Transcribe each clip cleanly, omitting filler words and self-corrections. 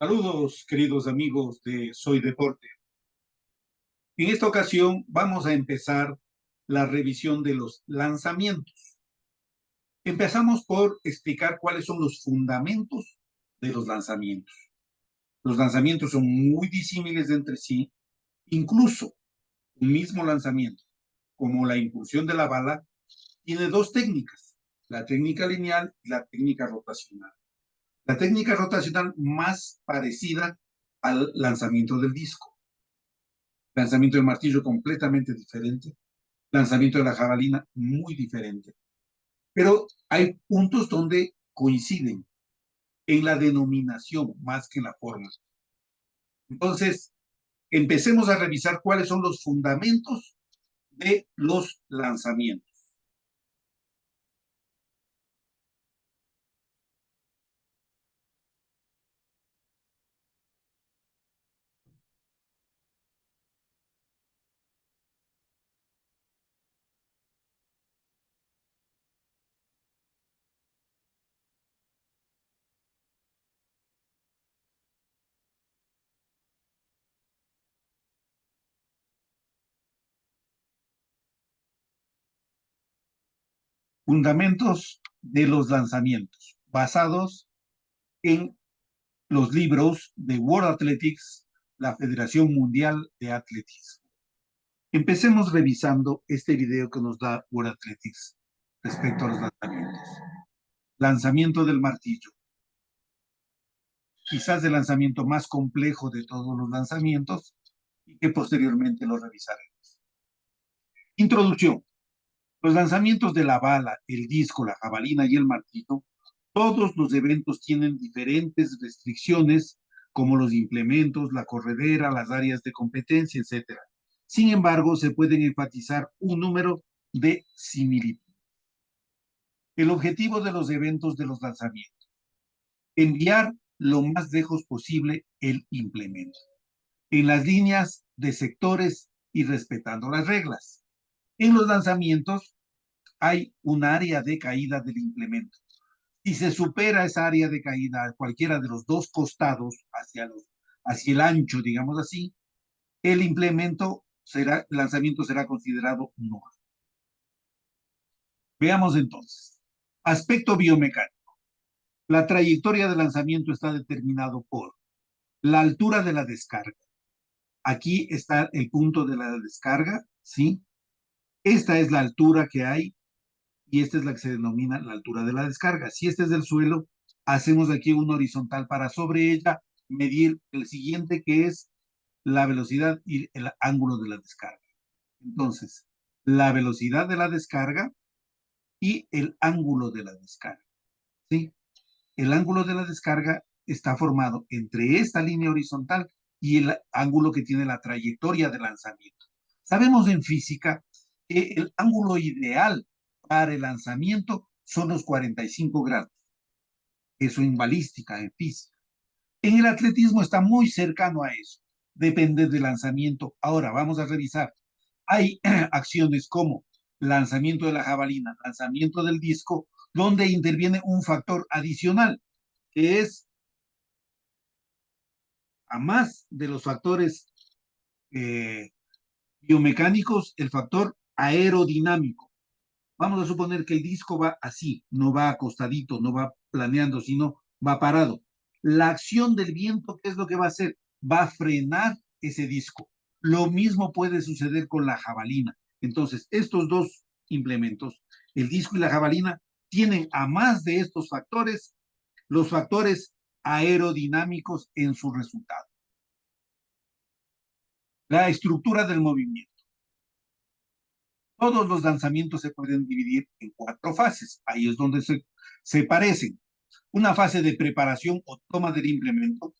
Saludos, queridos amigos de Soy Deporte. En esta ocasión vamos a empezar la revisión de los lanzamientos. Empezamos por explicar cuáles son los fundamentos de los lanzamientos. Los lanzamientos son muy disímiles entre sí, incluso un mismo lanzamiento, como la impulsión de la bala, tiene dos técnicas, la técnica lineal y la técnica rotacional. La técnica rotacional más parecida al lanzamiento del disco. Lanzamiento del martillo completamente diferente, lanzamiento de la jabalina muy diferente. Pero hay puntos donde coinciden en la denominación más que en la forma. Entonces, empecemos a revisar cuáles son los fundamentos de los lanzamientos. Fundamentos de los lanzamientos, basados en los libros de World Athletics, la Federación Mundial de Atletismo. Empecemos revisando este video que nos da World Athletics respecto a los lanzamientos. Lanzamiento del martillo. Quizás el lanzamiento más complejo de todos los lanzamientos y que posteriormente lo revisaremos. Introducción. Los lanzamientos de la bala, el disco, la jabalina y el martillo, todos los eventos tienen diferentes restricciones como los implementos, la corredera, las áreas de competencia, etc. Sin embargo, se pueden enfatizar un número de similitudes. El objetivo de los eventos de los lanzamientos: enviar lo más lejos posible el implemento, en las líneas de sectores y respetando las reglas. En los lanzamientos hay un área de caída del implemento. Si se supera esa área de caída a cualquiera de los dos costados hacia el ancho, digamos así, el lanzamiento será considerado nulo. Veamos entonces. Aspecto biomecánico. La trayectoria de lanzamiento está determinado por la altura de la descarga. Aquí está el punto de la descarga, ¿sí? Esta es la altura que hay y esta es la que se denomina la altura de la descarga. Si este es del suelo, hacemos aquí una horizontal para sobre ella medir el siguiente, que es la velocidad y el ángulo de la descarga. Entonces, la velocidad de la descarga y el ángulo de la descarga, ¿sí? El ángulo de la descarga está formado entre esta línea horizontal y el ángulo que tiene la trayectoria de lanzamiento. Sabemos en física que el ángulo ideal para el lanzamiento son los 45 grados. Eso en balística, en física. En el atletismo está muy cercano a eso. Depende del lanzamiento. Ahora vamos a revisar. Hay acciones como lanzamiento de la jabalina, lanzamiento del disco, donde interviene un factor adicional, que es, a más de los factores eh, biomecánicos, el factor aerodinámico. Vamos a suponer que el disco va así, no va acostadito, no va planeando, sino va parado. La acción del viento, ¿qué es lo que va a hacer? Va a frenar ese disco. Lo mismo puede suceder con la jabalina. Entonces, estos dos implementos, el disco y la jabalina, tienen, a más de estos factores, los factores aerodinámicos en su resultado. La estructura del movimiento. Todos los lanzamientos se pueden dividir en 4 fases. Ahí es donde se parecen. Una fase de preparación o toma del implemento,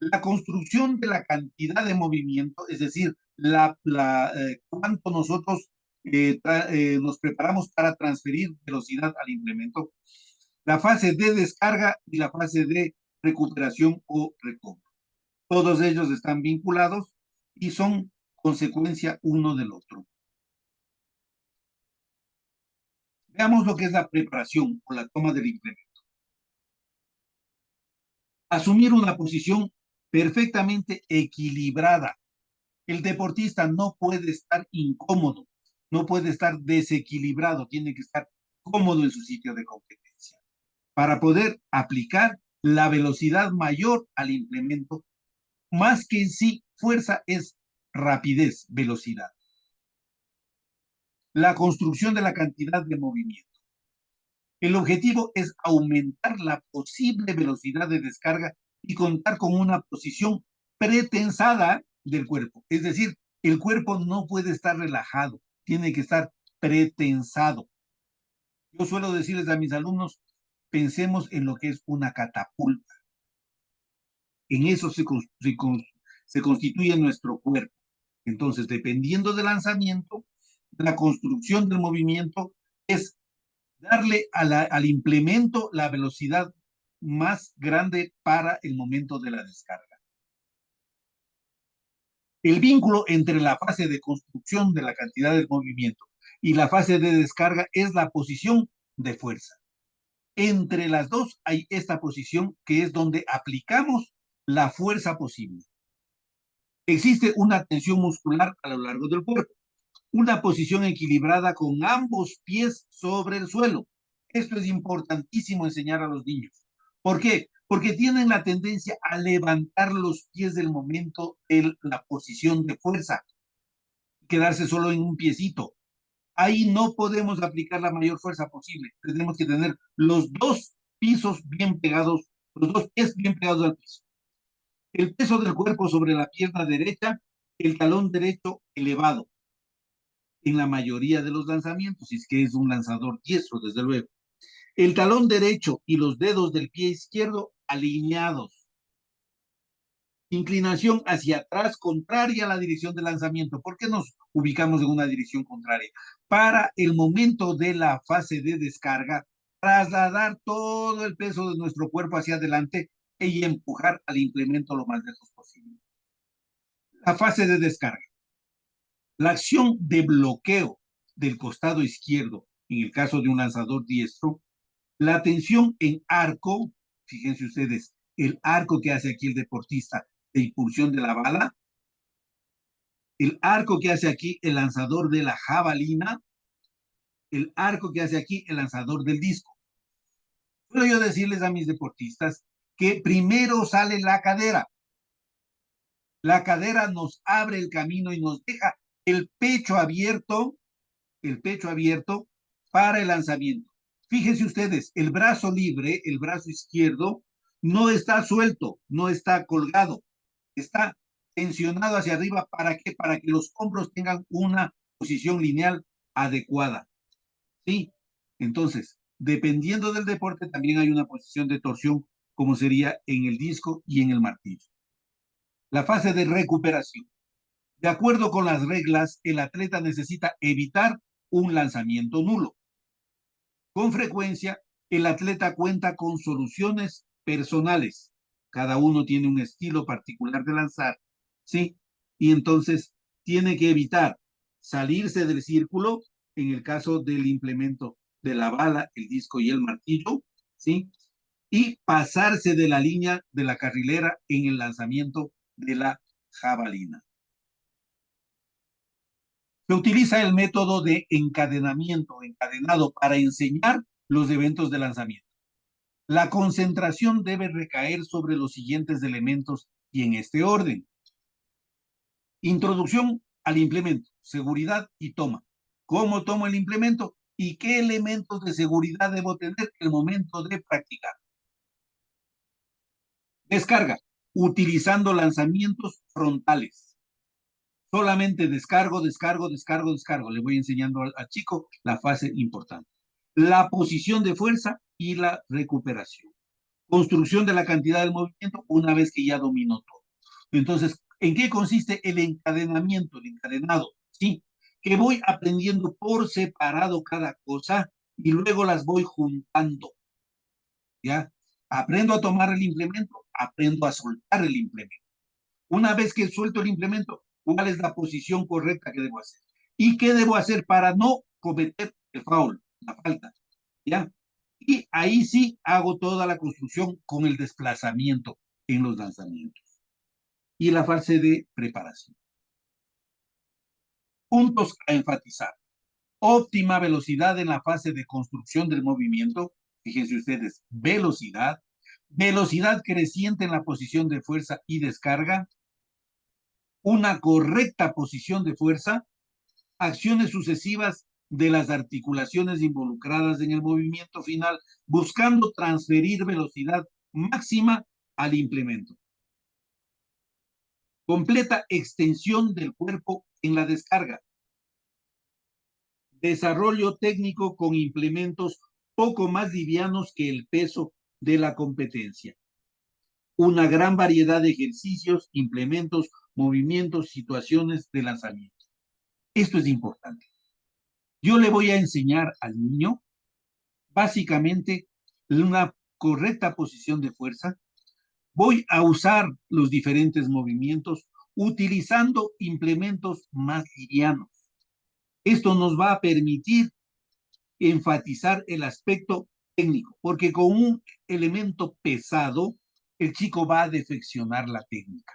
la construcción de la cantidad de movimiento, es decir, cuánto nosotros nos preparamos para transferir velocidad al implemento, la fase de descarga y la fase de recuperación o recobro. Todos ellos están vinculados y son consecuencia uno del otro. Veamos lo que es la preparación o la toma del implemento. Asumir una posición perfectamente equilibrada. El deportista no puede estar incómodo, no puede estar desequilibrado, tiene que estar cómodo en su sitio de competencia para poder aplicar la velocidad mayor al implemento, más que en sí fuerza es rapidez, velocidad. La construcción de la cantidad de movimiento. El objetivo es aumentar la posible velocidad de descarga y contar con una posición pretensada del cuerpo. Es decir, el cuerpo no puede estar relajado, tiene que estar pretensado. Yo suelo decirles a mis alumnos, pensemos en lo que es una catapulta. En eso se constituye nuestro cuerpo. Entonces, dependiendo del lanzamiento, la construcción del movimiento es darle al implemento la velocidad más grande para el momento de la descarga. El vínculo entre la fase de construcción de la cantidad de movimiento y la fase de descarga es la posición de fuerza. Entre las dos hay esta posición que es donde aplicamos la fuerza posible. Existe una tensión muscular a lo largo del cuerpo, una posición equilibrada con ambos pies sobre el suelo. Esto es importantísimo enseñar a los niños. ¿Por qué? Porque tienen la tendencia a levantar los pies del momento de la posición de fuerza, quedarse solo en un piecito. Ahí no podemos aplicar la mayor fuerza posible. Tenemos que tener los dos pisos bien pegados, los dos pies bien pegados al piso. El peso del cuerpo sobre la pierna derecha, el talón derecho elevado en la mayoría de los lanzamientos, si es que es un lanzador diestro, desde luego. El talón derecho y los dedos del pie izquierdo alineados. Inclinación hacia atrás contraria a la dirección de lanzamiento. ¿Por qué nos ubicamos en una dirección contraria? Para el momento de la fase de descarga, trasladar todo el peso de nuestro cuerpo hacia adelante y empujar al implemento lo más lejos posible. La fase de descarga. La acción de bloqueo del costado izquierdo, en el caso de un lanzador diestro, la tensión en arco, fíjense ustedes, el arco que hace aquí el deportista de impulsión de la bala, el arco que hace aquí el lanzador de la jabalina, el arco que hace aquí el lanzador del disco. Puedo yo decirles a mis deportistas que primero sale la cadera. La cadera nos abre el camino y nos deja el pecho abierto para el lanzamiento. Fíjense ustedes, el brazo libre, el brazo izquierdo, no está suelto, no está colgado, está tensionado hacia arriba. ¿Para qué? Para que los hombros tengan una posición lineal adecuada. ¿Sí? Entonces, dependiendo del deporte, también hay una posición de torsión, como sería en el disco y en el martillo. La fase de recuperación. De acuerdo con las reglas, el atleta necesita evitar un lanzamiento nulo. Con frecuencia, el atleta cuenta con soluciones personales. Cada uno tiene un estilo particular de lanzar, ¿sí? Y entonces tiene que evitar salirse del círculo en el caso del implemento de la bala, el disco y el martillo, ¿sí? Y pasarse de la línea de la carrilera en el lanzamiento de la jabalina. Se utiliza el método de encadenado, para enseñar los eventos de lanzamiento. La concentración debe recaer sobre los siguientes elementos y en este orden. Introducción al implemento, seguridad y toma. ¿Cómo tomo el implemento? ¿Y qué elementos de seguridad debo tener en el momento de practicar? Descarga, utilizando lanzamientos frontales. Solamente descargo. Le voy enseñando al chico la fase importante. La posición de fuerza y la recuperación. Construcción de la cantidad del movimiento una vez que ya dominó todo. Entonces, ¿en qué consiste el encadenamiento, el encadenado? Sí, que voy aprendiendo por separado cada cosa y luego las voy juntando. ¿Ya? Aprendo a tomar el implemento, aprendo a soltar el implemento. Una vez que suelto el implemento, ¿cuál es la posición correcta que debo hacer? ¿Y qué debo hacer para no cometer el foul, la falta? ¿Ya? Y ahí sí hago toda la construcción con el desplazamiento. en los lanzamientos. Y la fase de preparación. Puntos a enfatizar. Óptima velocidad en la fase de construcción del movimiento. Fíjense ustedes, velocidad. Velocidad creciente en la posición de fuerza y descarga. Una correcta posición de fuerza. Acciones sucesivas de las articulaciones involucradas en el movimiento final, buscando transferir velocidad máxima al implemento. Completa extensión del cuerpo en la descarga. Desarrollo técnico con implementos poco más livianos que el peso de la competencia. Una gran variedad de ejercicios, implementos, movimientos, situaciones de lanzamiento. Esto es importante. Yo le voy a enseñar al niño básicamente una correcta posición de fuerza. Voy a usar los diferentes movimientos utilizando implementos más livianos. Esto nos va a permitir enfatizar el aspecto técnico, porque con un elemento pesado, el chico va a defeccionar la técnica.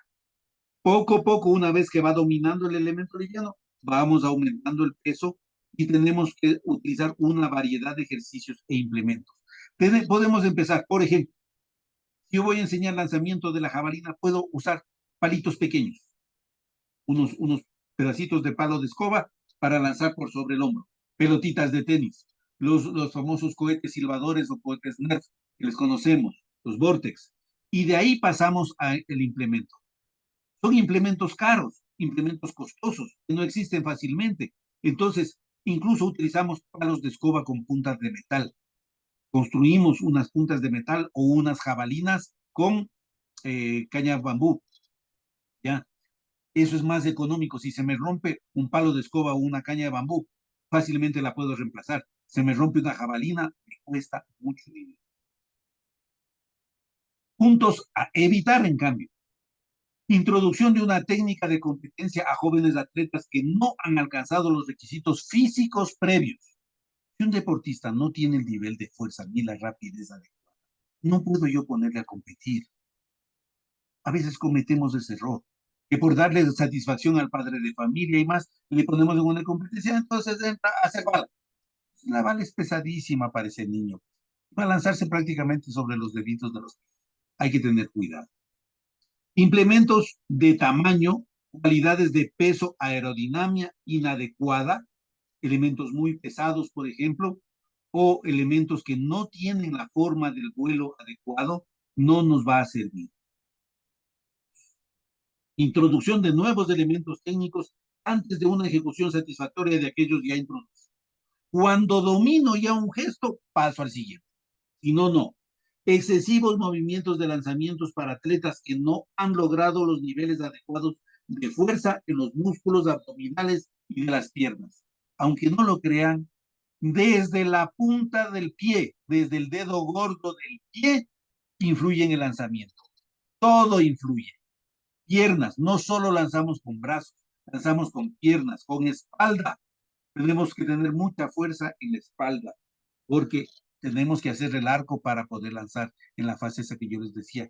Poco a poco, una vez que va dominando el elemento liviano, vamos aumentando el peso y tenemos que utilizar una variedad de ejercicios e implementos. Podemos empezar, por ejemplo, si yo voy a enseñar lanzamiento de la jabalina, puedo usar palitos pequeños, unos pedacitos de palo de escoba para lanzar por sobre el hombro, pelotitas de tenis, los famosos cohetes silbadores o cohetes Nerf, que les conocemos, los Vortex, y de ahí pasamos al implemento. Son implementos caros, implementos costosos, que no existen fácilmente. Entonces, incluso utilizamos palos de escoba con puntas de metal. Construimos unas puntas de metal o unas jabalinas con caña bambú, ¿ya? Eso es más económico. Si se me rompe un palo de escoba o una caña de bambú, fácilmente la puedo reemplazar. Se me rompe una jabalina, me cuesta mucho dinero. Puntos a evitar, en cambio. Introducción de una técnica de competencia a jóvenes atletas que no han alcanzado los requisitos físicos previos. Si un deportista no tiene el nivel de fuerza ni la rapidez adecuada, no puedo yo ponerle a competir. A veces cometemos ese error, que por darle satisfacción al padre de familia y más, le ponemos en una competencia, entonces entra a hacer bala. La bala es pesadísima para ese niño. Va a lanzarse prácticamente sobre los deditos de los pies. Hay que tener cuidado. Implementos de tamaño, cualidades de peso, aerodinámica inadecuada, elementos muy pesados, por ejemplo, o elementos que no tienen la forma del vuelo adecuado, no nos va a servir. Introducción de nuevos elementos técnicos antes de una ejecución satisfactoria de aquellos ya introducidos. Cuando domino ya un gesto, paso al siguiente. Si no, no. Excesivos movimientos de lanzamientos para atletas que no han logrado los niveles adecuados de fuerza en los músculos abdominales y de las piernas. Aunque no lo crean, desde la punta del pie, desde el dedo gordo del pie, influye en el lanzamiento. Todo influye. Piernas, no solo lanzamos con brazos, lanzamos con piernas, con espalda. Tenemos que tener mucha fuerza en la espalda, porque tenemos que hacer el arco para poder lanzar en la fase esa que yo les decía.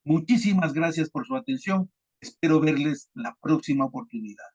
Muchísimas gracias por su atención. Espero verles la próxima oportunidad.